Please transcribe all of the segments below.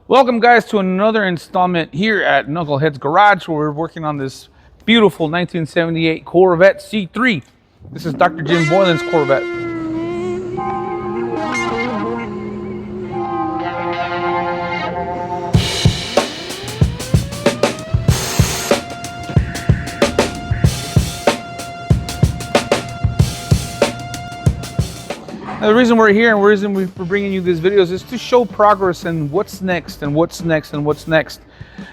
Welcome guys to another installment here at Knuckleheads Garage, where we're working on this beautiful 1978 Corvette C3. This is Dr. Jim Boylan's Corvette. Now, the reason we're here and the reason we're bringing you these videos is to show progress and what's next and what's next and what's next.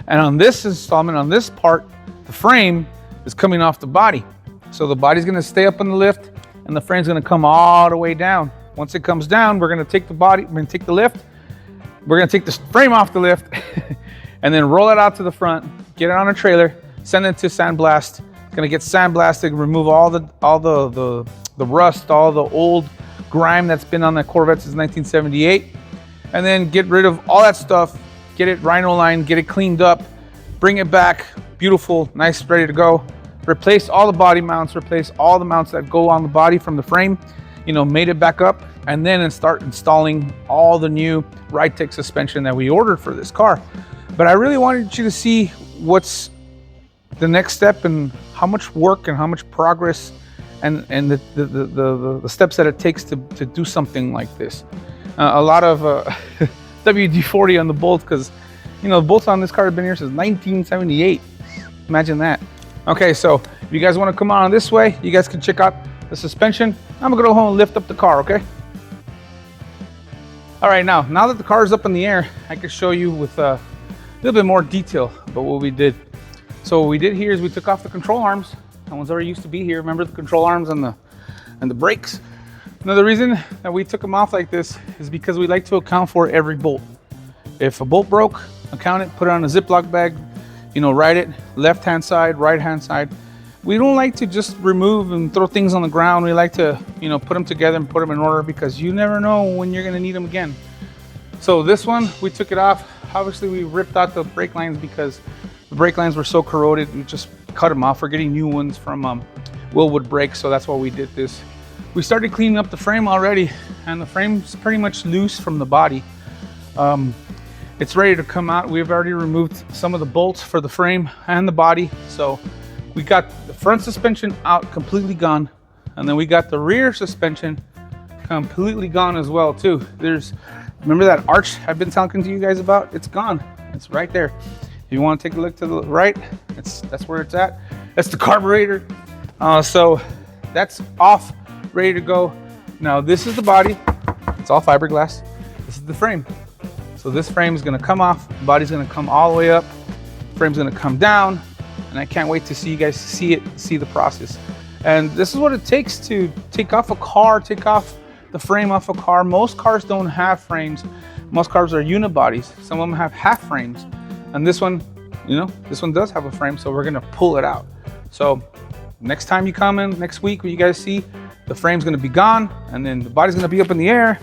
And on this installment, on this part, the frame is coming off the body. So the body's gonna stay up on the lift and the frame's gonna come all the way down. Once it comes down, we're gonna take the body, we're gonna take the lift, we're gonna take the frame off the lift and then roll it out to the front, get it on a trailer, send it to sandblast. It's gonna get sandblasted, remove all the rust, all the old grime that's been on the Corvette since 1978, and then get rid of all that stuff, get it rhino lined, get it cleaned up, bring it back, beautiful, nice, ready to go. Replace all the body mounts, replace all the mounts that go on the body from the frame, made it back up, and then start installing all the new Ride-Tech suspension that we ordered for this car. But I really wanted you to see what's the next step and how much work and how much progress and the steps that it takes to do something like this. A lot of WD-40 on the bolts, because the bolts on this car have been here since 1978. Imagine that. Okay, so if you guys want to come on this way, you guys can check out the suspension. I'm gonna go home and lift up the car, okay? All right, now that the car is up in the air, I can show you with a little bit more detail about what we did. So what we did here is we took off the control arms. That one's already used to be here. Remember the control arms and the brakes? Another reason that we took them off like this is because we like to account for every bolt. If a bolt broke, account it, put it on a Ziploc bag, write it, left-hand side, right-hand side. We don't like to just remove and throw things on the ground. We like to, put them together and put them in order, because you never know when you're gonna need them again. So this one, we took it off. Obviously, we ripped out the brake lines because the brake lines were so corroded. We just cut them off. We're getting new ones from Willwood Brakes, so that's why we did this. We started cleaning up the frame already, and the frame's pretty much loose from the body. It's ready to come out. We've already removed some of the bolts for the frame and the body, so we got the front suspension out, completely gone, and then we got the rear suspension completely gone as well too. Remember that arch I've been talking to you guys about? It's gone. It's right there. If you want to take a look to the right, that's where it's at. That's the carburetor. So that's off, ready to go. Now this is the body. It's all fiberglass. This is the frame. So this frame is going to come off. The body's going to come all the way up. Frame's going to come down. And I can't wait to see you guys see the process. And this is what it takes to take off a car, take off the frame off a car. Most cars don't have frames. Most cars are unibodies. Some of them have half frames. And this one, this one does have a frame, so we're gonna pull it out. So next time you come in, next week, when you guys see, the frame's gonna be gone, and then the body's gonna be up in the air,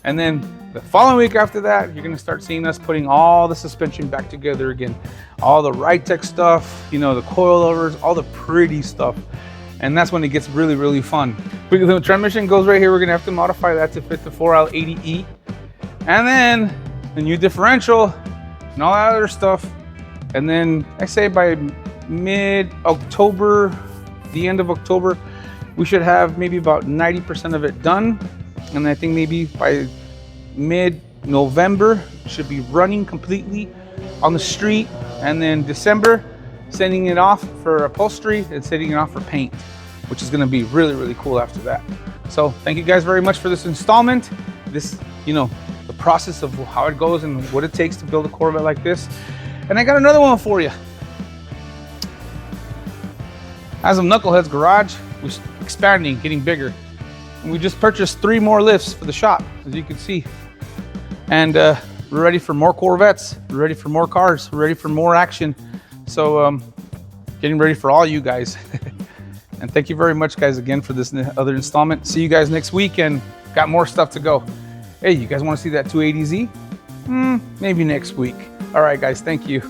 and then the following week after that, you're gonna start seeing us putting all the suspension back together again. All the Ride-Tech stuff, the coilovers, all the pretty stuff. And that's when it gets really, really fun. The transmission goes right here. We're gonna have to modify that to fit the 4L80E. And then the new differential, and all that other stuff. And then I say by mid-October, the end of October, we should have maybe about 90% of it done. And I think maybe by mid-November, it should be running completely on the street. And then December, sending it off for upholstery and sending it off for paint, which is gonna be really, really cool after that. So thank you guys very much for this installment. This, the process of how it goes and what it takes to build a Corvette like this. And I got another one for you. As of Knuckleheads Garage, we're expanding, getting bigger. And we just purchased 3 more lifts for the shop, as you can see. And we're ready for more Corvettes. We're ready for more cars. We're ready for more action. So getting ready for all you guys. And thank you very much, guys, again for this other installment. See you guys next week, and got more stuff to go. Hey, you guys want to see that 280Z? Maybe next week. All right, guys, thank you.